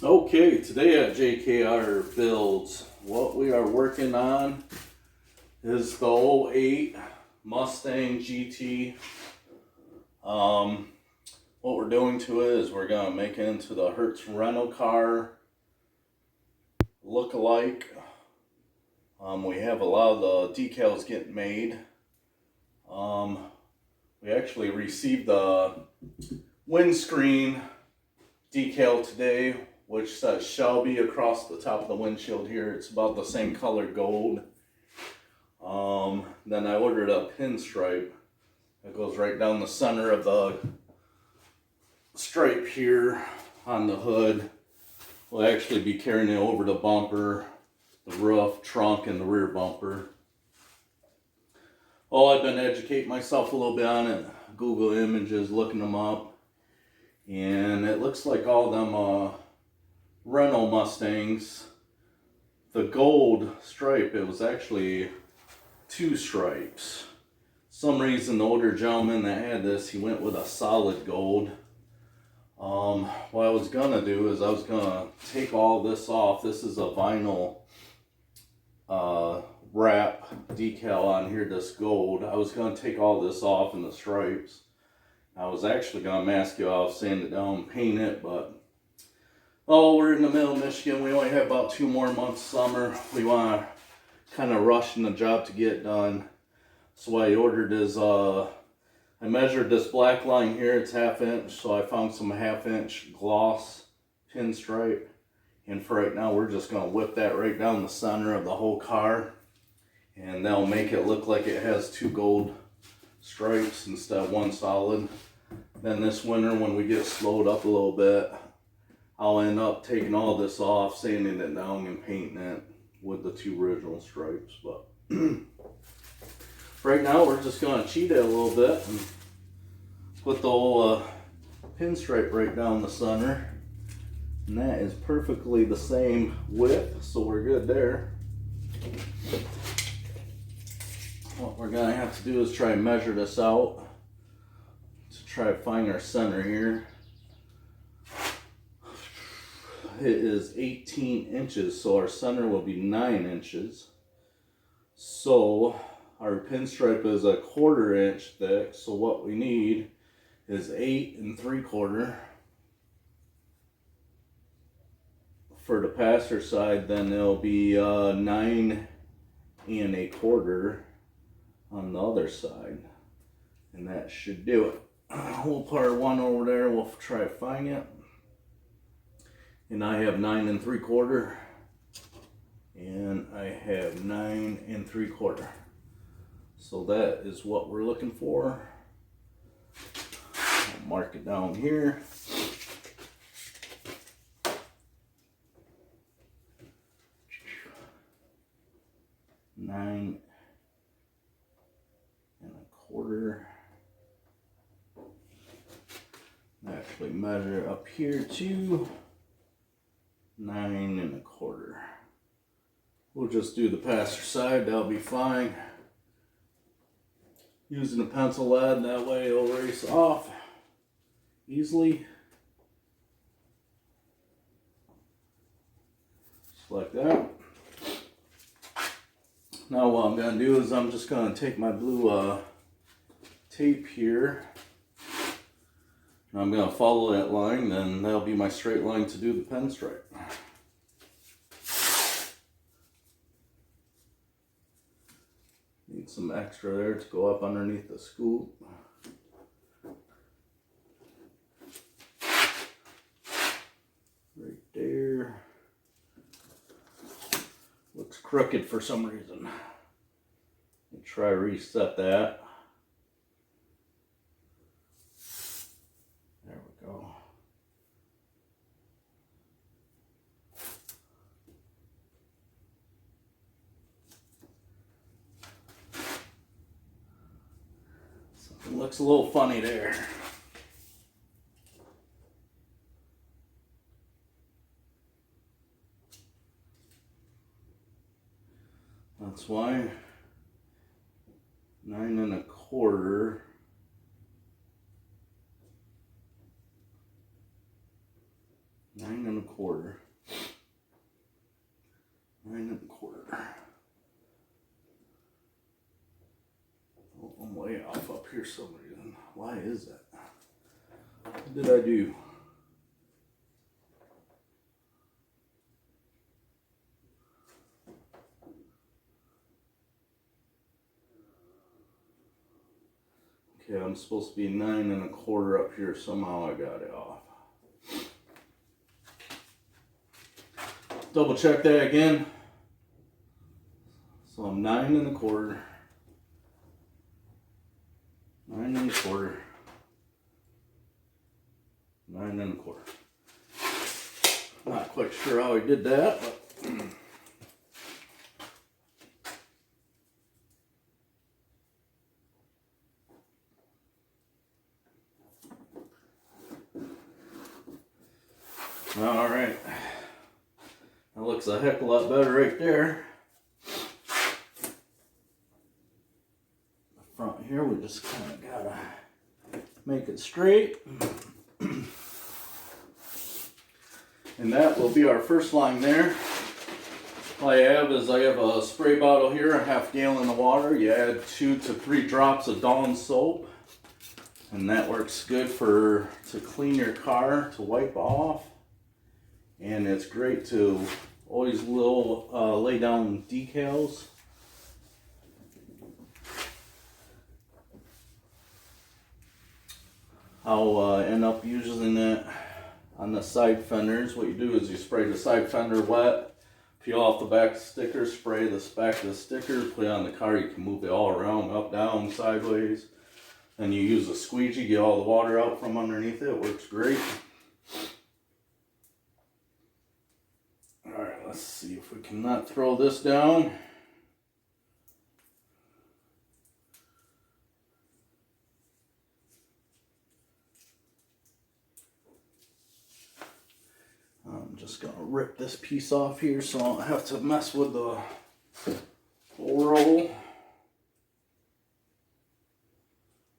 Okay, today at JKR Builds, what we are working on is the '08 Mustang GT. What we're doing to it is we're gonna make it into the Hertz rental car look-alike. We have a lot of the decals getting made. We actually received the windscreen decal today, which says Shelby across the top of the windshield here. It's about the same color gold. Then I ordered a pinstripe that goes right down the center of the stripe here on the hood. We'll actually be carrying it over the bumper, the roof, trunk, and the rear bumper. Oh, I've been educating myself a little bit on it. Google images, looking them up. And it looks like all them rental Mustangs, the gold stripe, it was actually two stripes. Some reason the older gentleman that had this, he went with a solid gold. What I was gonna do is I was gonna take all this off. This is a vinyl wrap decal on here, this gold. I was gonna take all this off in the stripes. I was actually gonna mask it off, sand it down, paint it, but we're in the middle of Michigan. We only have about 2 more months summer. We want to kind of rush in the job to get it done. So what I ordered is I measured this black line here. It's 1/2 inch, so I found some 1/2 inch gloss pinstripe, and for right now we're just gonna whip that right down the center of the whole car, and that'll make it look like it has 2 gold stripes instead of 1 solid. Then this winter, when we get slowed up a little bit, I'll end up taking all this off, sanding it down, and painting it with the 2 original stripes. But right now, we're just going to cheat it a little bit and put the whole pinstripe right down the center. And that is perfectly the same width, so we're good there. What we're going to have to do is try and measure this out to try to find our center here. It is 18 inches, so our center will be 9 inches. So our pinstripe is 1/4 inch thick, so what we need is 8 3/4. For the passenger side, then it'll be 9 1/4 on the other side, and that should do it. We'll put our one over there. We'll try to find it. And I have 9 3/4, and I have 9 3/4. So that is what we're looking for. I'll mark it down here. Nine and a quarter. Actually measure up here too. 9 1/4. We'll just do the passenger side, that'll be fine. Using a pencil lead, that way it'll erase off easily. Just like that. Now what I'm going to do is I'm just going to take my blue tape here. I'm going to follow that line, and that'll be my straight line to do the pinstripe. Need some extra there to go up underneath the scoop. Right there. Looks crooked for some reason. I'll try to reset that. There we go. Something looks a little funny there. That's why 9 1/4 9 1/4. 9 1/4. Oh, I'm way off up here some reason. Why is that? What did I do? Okay, I'm supposed to be 9 1/4 up here. Somehow I got it off. Double check that again. So I'm 9 1/4. 9 1/4. 9 1/4. Not quite sure how I did that, but all right. That looks a heck of a lot better right there. The front here, we just kind of gotta make it straight. And that will be our first line there. All I have is I have a spray bottle here, a ½ gallon of water. You add 2 to 3 drops of Dawn soap. And that works good to clean your car, to wipe off. And it's great to always lay down decals. I'll end up using it on the side fenders. What you do is you spray the side fender wet, peel off the back sticker, spray the back of the sticker, put it on the car. You can move it all around, up, down, sideways. Then you use a squeegee, get all the water out from underneath it. It works great. Alright, let's see if we can not throw this down. I'm just going to rip this piece off here so I don't have to mess with the roll.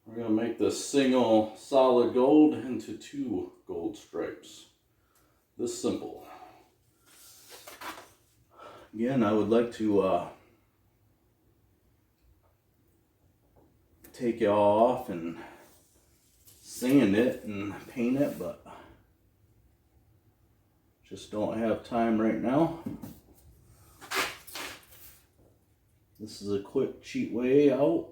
We're going to make this single solid gold into 2 gold stripes. This simple. Again, I would like to take it all off and sand it and paint it, but just don't have time right now. This is a quick, cheap way out.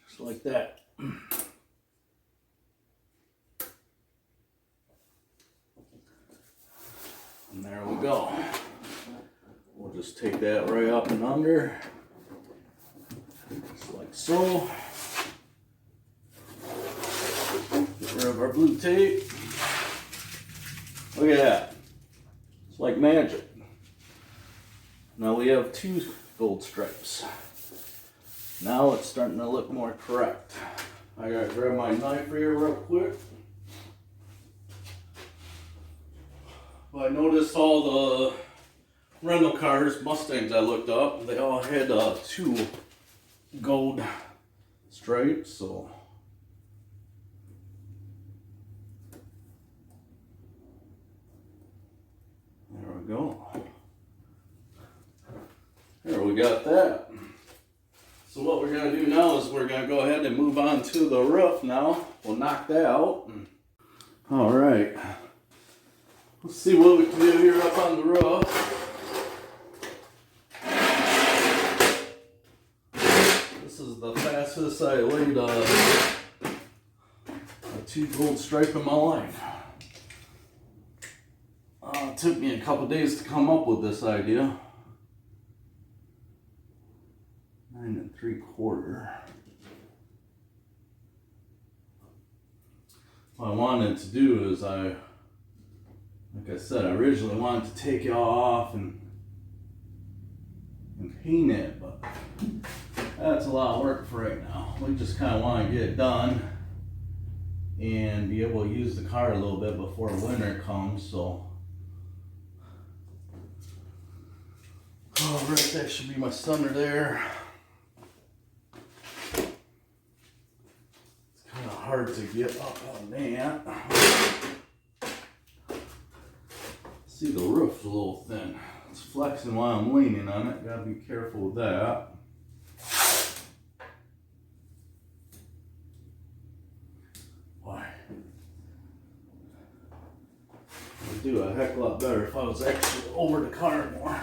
Just like that. And there we go. We'll just take that right up and under. Just like so. Get rid of our blue tape. Look at that. It's like magic. Now we have 2 gold stripes. Now it's starting to look more correct. I gotta grab my knife here real quick. Well, I noticed all the rental cars, Mustangs I looked up, they all had 2 gold stripes, so there we go. There we got that. So what we're going to do now is we're going to go ahead and move on to the roof now. We'll knock that out. All right. Let's see what we can do here up on the roof. This is the fastest I laid a 2 gold stripe in my life. It took me a couple days to come up with this idea. 9 3/4. What I wanted to do is like I said, I originally wanted to take it all off and paint it, but that's a lot of work for right now. We just kind of want to get it done and be able to use the car a little bit before winter comes, so. All right, that should be my center there. hard to get up on that. See, the roof's a little thin. It's flexing while I'm leaning on it. Gotta be careful with that. Why? I'd do a heck of a lot better if I was actually over the car more.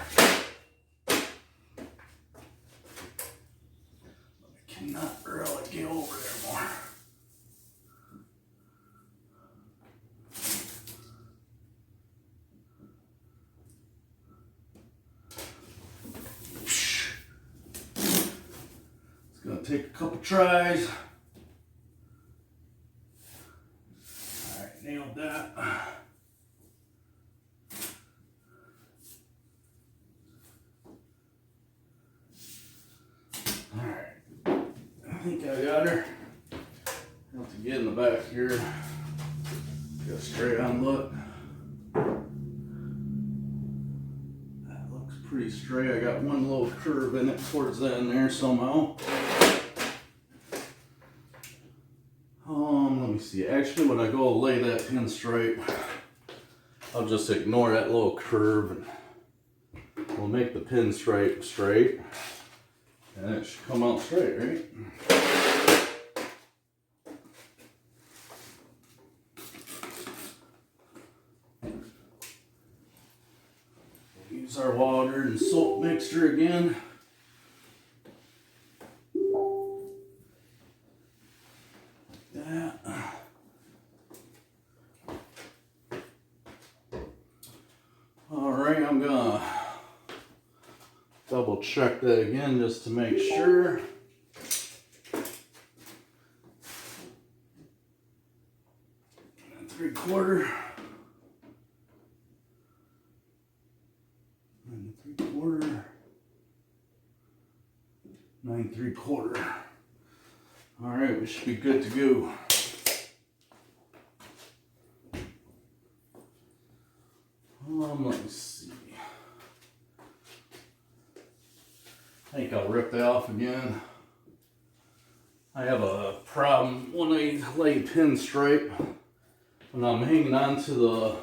Cannot really get over there more. It's gonna take a couple tries. Alright, nailed that. I think I got her. I have to get in the back here. Get a straight on look. That looks pretty straight. I got one little curve in it towards the end there somehow. Let me see. Actually, when I go lay that pinstripe, I'll just ignore that little curve and we'll make the pinstripe straight. And it should come out straight, right? Use our water and soap mixture again. Like that. Alright, I'm gonna double check that again just to make sure. And 3/4. And 3/4. 9 3/4. Alright, we should be good to go. Let me see. I think I'll rip that off again. I have a problem when I lay pinstripe. When I'm hanging on to the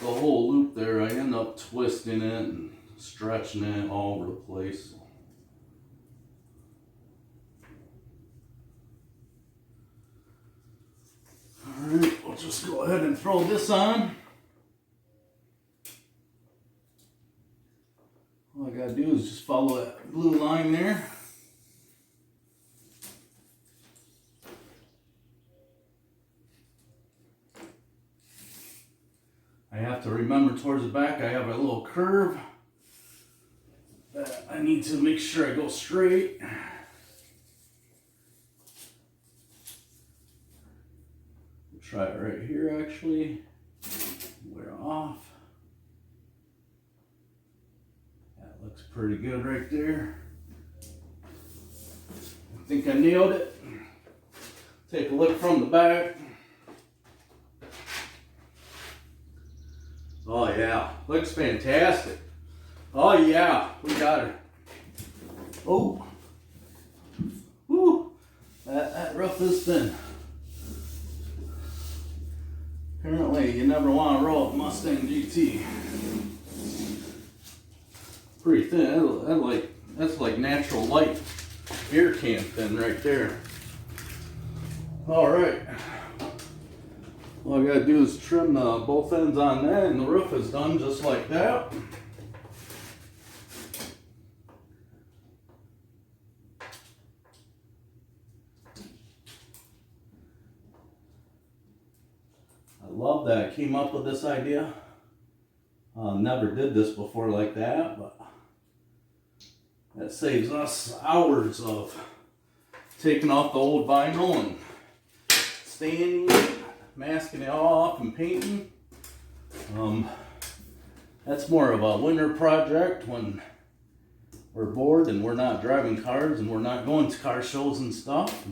whole loop there, I end up twisting it and stretching it all over the place. Alright, we'll just go ahead and throw this on. All I gotta do is just follow that blue line there. I have to remember towards the back I have a little curve that I need to make sure I go straight. We'll try it right here actually. Wear off. Looks pretty good right there. I think I nailed it. Take a look from the back. Oh yeah, looks fantastic. Oh yeah, we got her. Oh, whoo, that roof is thin. Apparently you never want to roll a Mustang GT. Pretty thin. That's like natural light beer can thin right there. All right. All I gotta do is trim both ends on that, and the roof is done just like that. I love that I came up with this idea. Never did this before like that, but that saves us hours of taking off the old vinyl and staining it, masking it off and painting. That's more of a winter project when we're bored and we're not driving cars and we're not going to car shows and stuff.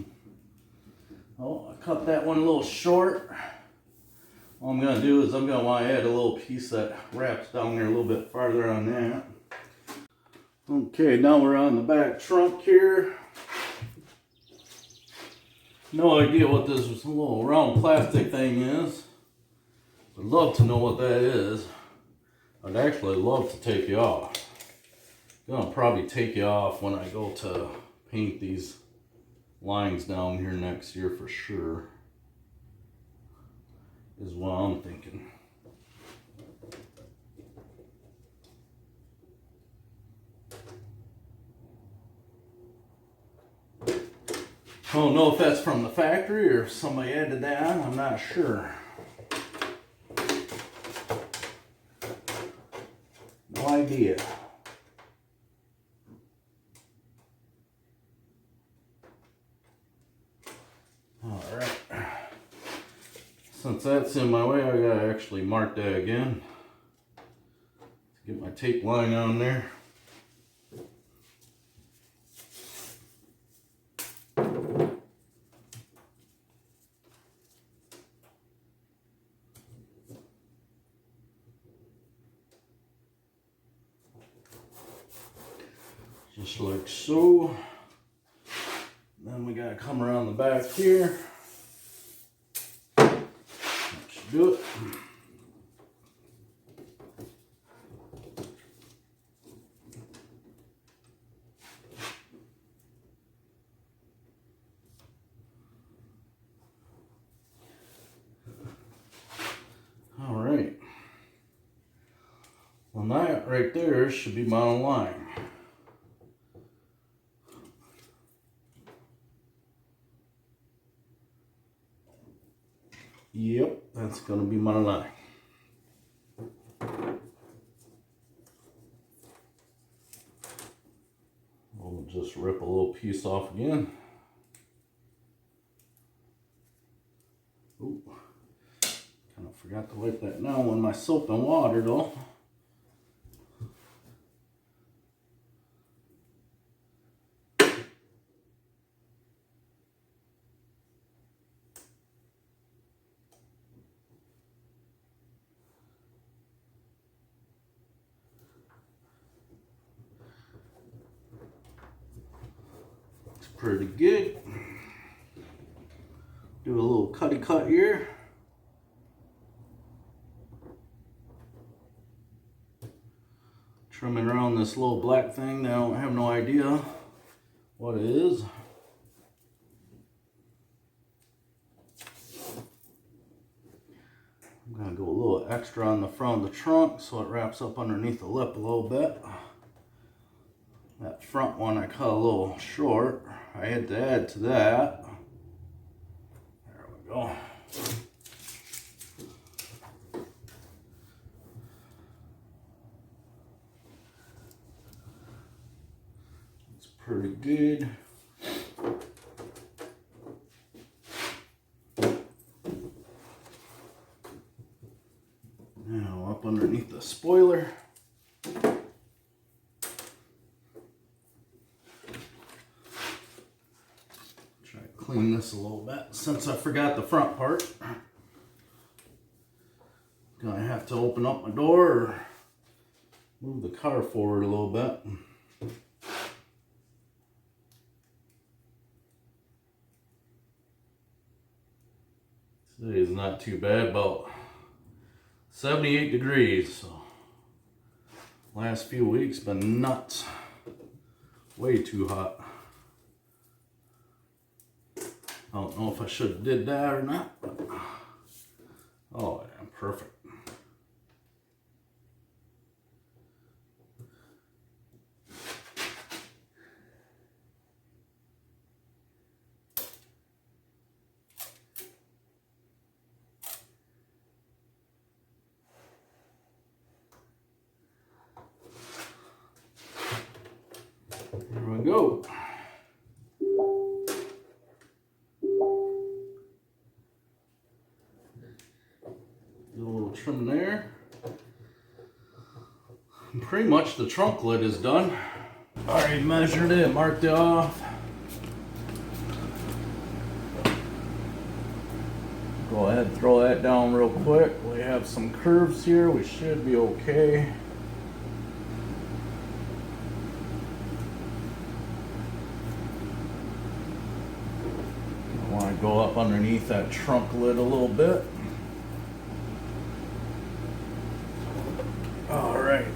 Oh, I cut that one a little short. All I'm going to do is I'm going to want to add a little piece that wraps down there a little bit farther on that. Okay, now we're on the back trunk here. No idea what this little round plastic thing is. I'd love to know what that is. I'd actually love to take you off. I'm gonna probably take you off when I go to paint these lines down here next year for sure. Is what I'm thinking. I don't know if that's from the factory or if somebody added that on, I'm not sure. No idea. Alright. Since that's in my way, I gotta actually mark that again. Get my tape line on there. Just like so. Then we gotta come around the back here. That should do it. All right. Well, that right there should be my line. Yep, that's gonna be my line. We'll just rip a little piece off again. Ooh, kind of forgot to wipe that down with my soap and water though. Pretty good. Do a little cutty cut here. Trimming around this little black thing that I don't have no idea what it is. I'm gonna go a little extra on the front of the trunk so it wraps up underneath the lip a little bit. That front one I cut a little short. I had to add to that. There we go. It's pretty good. Now up underneath the spoiler. Clean this a little bit since I forgot the front part. Gonna have to open up my door or move the car forward a little bit. Today is not too bad, about 78 degrees. So last few weeks been nuts. Way too hot. I don't know if I should have did that or not, but oh yeah, perfect. Here we go. Trim there. And pretty much the trunk lid is done. Already measured it, marked it off. Go ahead and throw that down real quick. We have some curves here, we should be okay. I want to go up underneath that trunk lid a little bit. All right.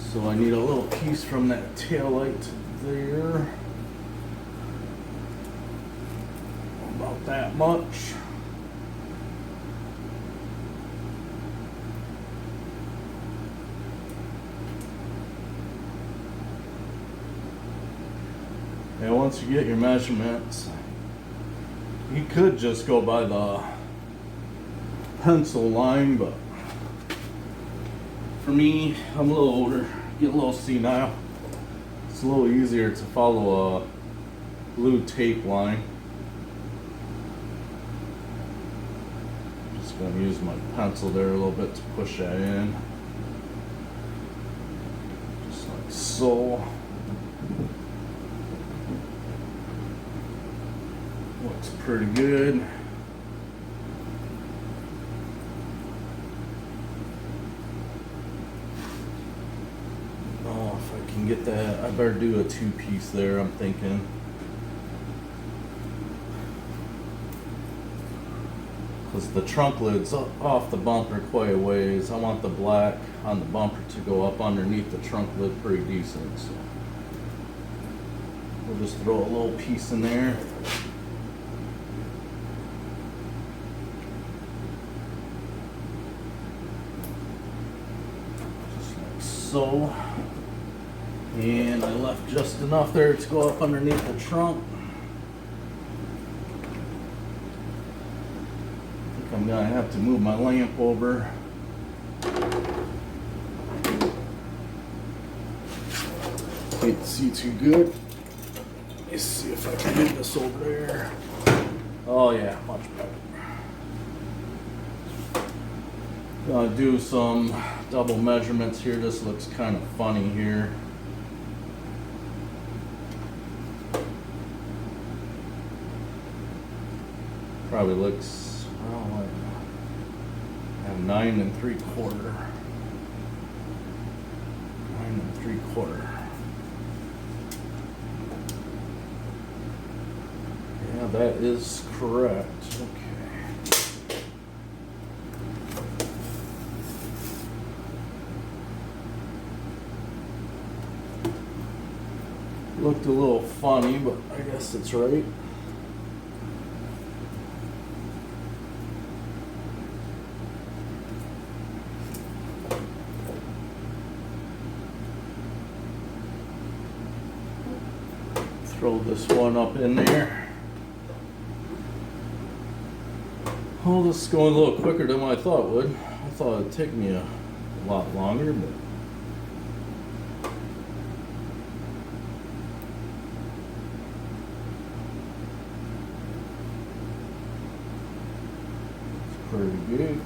So I need a little piece from that taillight to there. About that much. And once you get your measurements, you could just go by the pencil line, but for me, I'm a little older, get a little senile. It's a little easier to follow a blue tape line. Just gonna use my pencil there a little bit to push that in. Just like so. Looks pretty good. Oh, if I can get that, I better do a two-piece there, I'm thinking. Because the trunk lid's off the bumper quite a ways. I want the black on the bumper to go up underneath the trunk lid pretty decent. So we'll just throw a little piece in there. So, and I left just enough there to go up underneath the trunk. I think I'm gonna have to move my lamp over. Can't see too good. Let's see if I can get this over there. Oh yeah, much better. Gonna do some double measurements here. This looks kind of funny here. Probably looks, well, I have 9 3/4. 9 3/4. Yeah, that is correct. Okay. Looked a little funny, but I guess it's right. Throw this one up in there. Oh, this is going a little quicker than what I thought it would. I thought it'd take me a lot longer, but pretty good.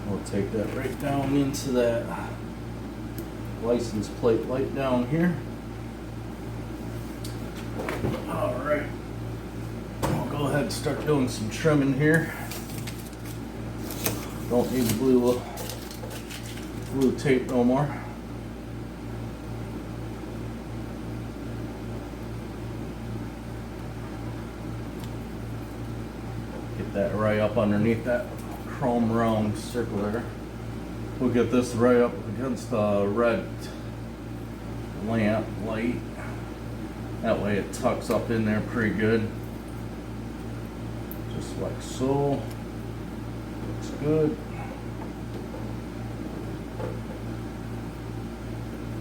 We'll take that right down into that license plate light down here. All right, I'll go ahead and start doing some trimming here. Don't need the blue tape no more. That right up underneath that chrome round circle there. We'll get this right up against the red lamp light. That way it tucks up in there pretty good. Just like so. Looks good.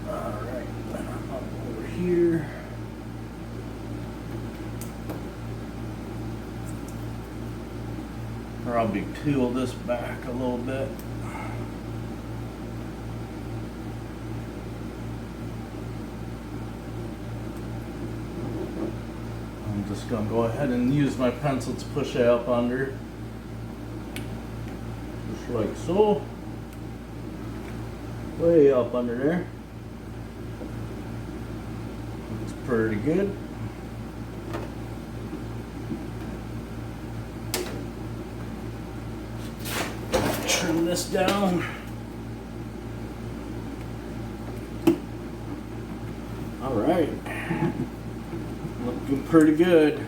Alright, then I'm up over here. Probably peel this back a little bit. I'm just going to go ahead and use my pencil to push it up under. Just like so. Way up under there. Looks pretty good. Trim this down. All right, looking pretty good.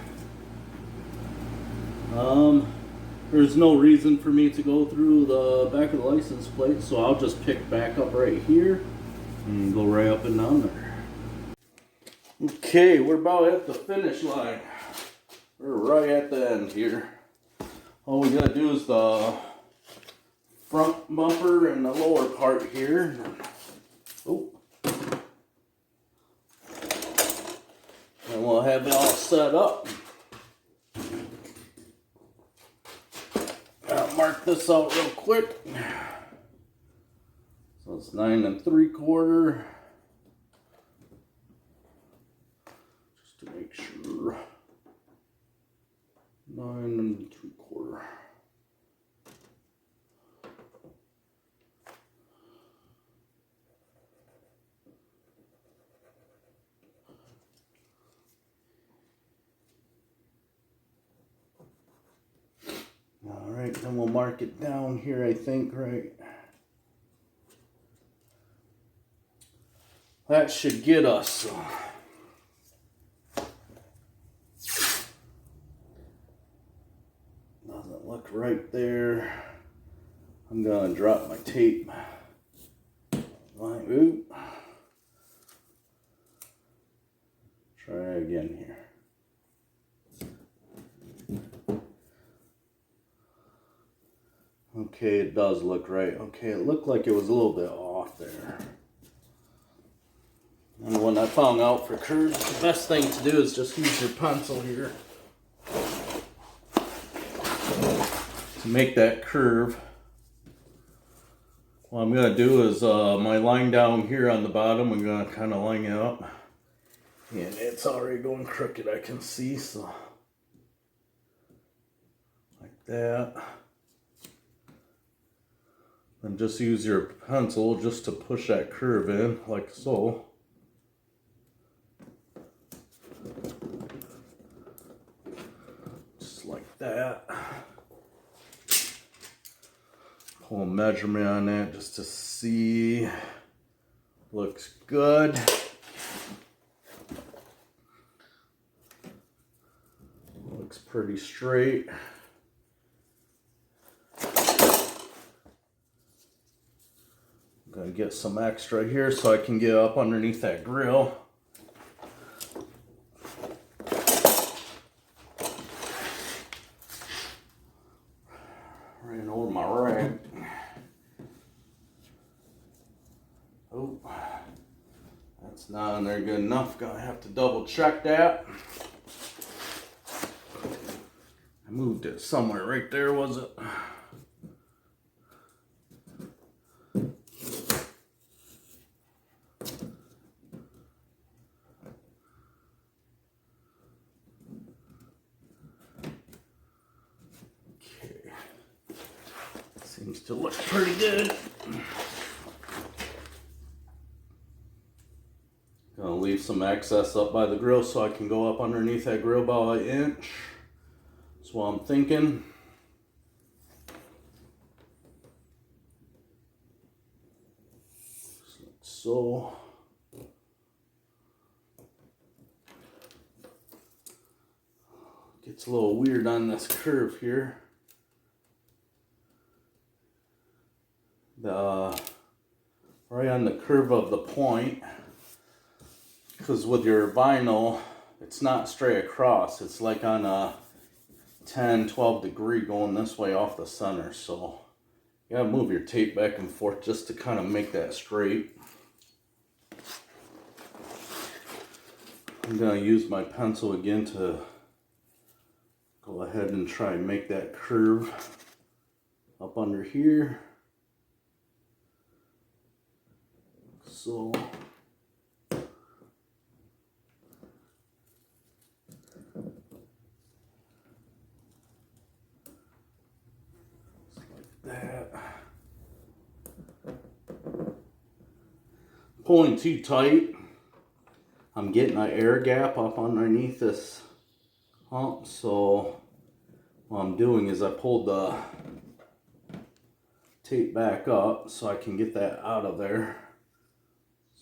There's no reason for me to go through the back of the license plate, so I'll just pick back up right here and go right up and down there. Okay, we're about at the finish line. We're right at the end here. All we gotta do is the front bumper and the lower part here. Oh. And we'll have it all set up. I'll mark this out real quick. So it's 9 3/4. Just to make sure. 9 3/4. All right, then we'll mark it down here, I think, right? That should get us. Doesn't look right there. I'm gonna drop my tape. Oop. Try again here. Okay, it does look right. Okay, it looked like it was a little bit off there. And when I found out for curves, the best thing to do is just use your pencil here to make that curve. What I'm going to do is my line down here on the bottom, I'm going to kind of line it up. And it's already going crooked, I can see, so like that. And just use your pencil just to push that curve in, like so. Just like that. Pull a measurement on that just to see. Looks good. Looks pretty straight. Gonna get some extra here so I can get up underneath that grill. Ran over my rag. Oh, that's not in there good enough. Gonna have to double check that. I moved it somewhere right there, was it? Seems to look pretty good. Gonna leave some excess up by the grill so I can go up underneath that grill about 1 inch. That's what I'm thinking. Just like so. Gets a little weird on this curve here. Right on the curve of the point, because with your vinyl it's not straight across, it's like on a 10-12 degree going this way off the center, so you gotta move your tape back and forth just to kind of make that straight. I'm gonna use my pencil again to go ahead and try and make that curve up under here. So like that. Pulling too tight, I'm getting an air gap up underneath this hump, so what I'm doing is I pulled the tape back up so I can get that out of there.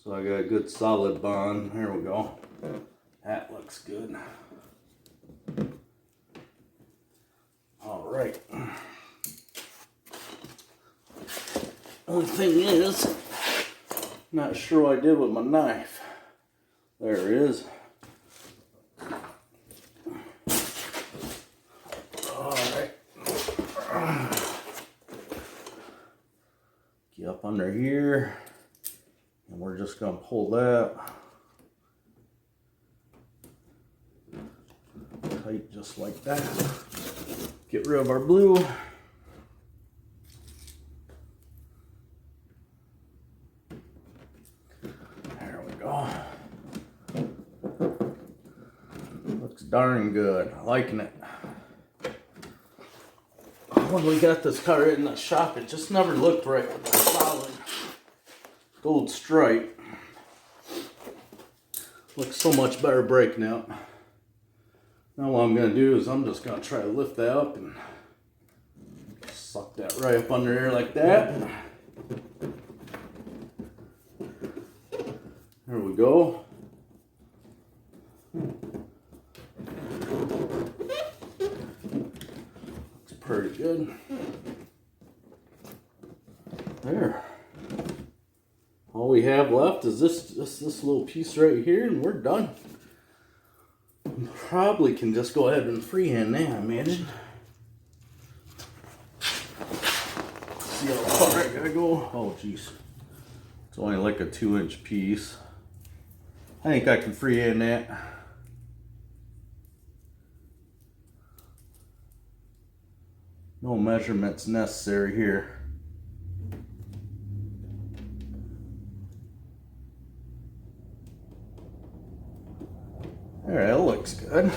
So I got a good solid bond. There we go. That looks good. All right. Only thing is, not sure what I did with my knife. There it is. All right. Get up under here, and we're just gonna pull that tight just like that. Get rid of our blue. There we go. Looks darn good. Liking it. When we got this car in the shop, it just never looked right with the solid gold stripe. Looks so much better braking out. Now what I'm going to do is I'm just going to try to lift that up and suck that right up under there like that. There we go. Looks pretty good. There. All we have left is this little piece right here, and we're done. Probably can just go ahead and freehand that, I imagine. See how far I gotta go. Oh, jeez. It's only like a 2-inch piece. I think I can freehand that. No measurements necessary here. Alright, that looks good.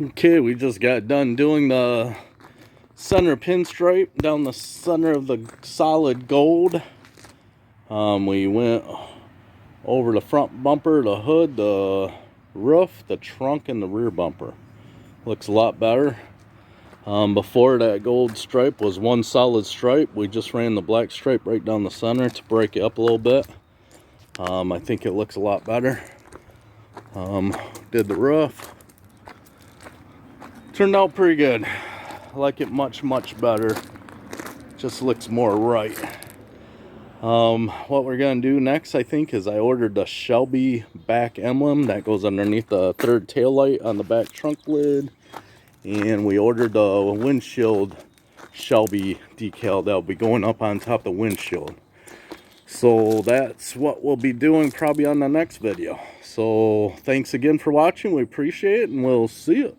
Okay, we just got done doing the center pinstripe down the center of the solid gold. We went over the front bumper, the hood, the roof, the trunk, and the rear bumper. Looks a lot better. Before, that gold stripe was one solid stripe. We just ran the black stripe right down the center to break it up a little bit. I think it looks a lot better. Did the roof. Turned out pretty good. I like it much better. Just looks more right. What we're gonna do next, I think, is I ordered the Shelby back emblem that goes underneath the third tail light on the back trunk lid, and we ordered the windshield Shelby decal that'll be going up on top of the windshield. So that's what we'll be doing probably on the next video. So thanks again for watching. We appreciate it, and we'll see you.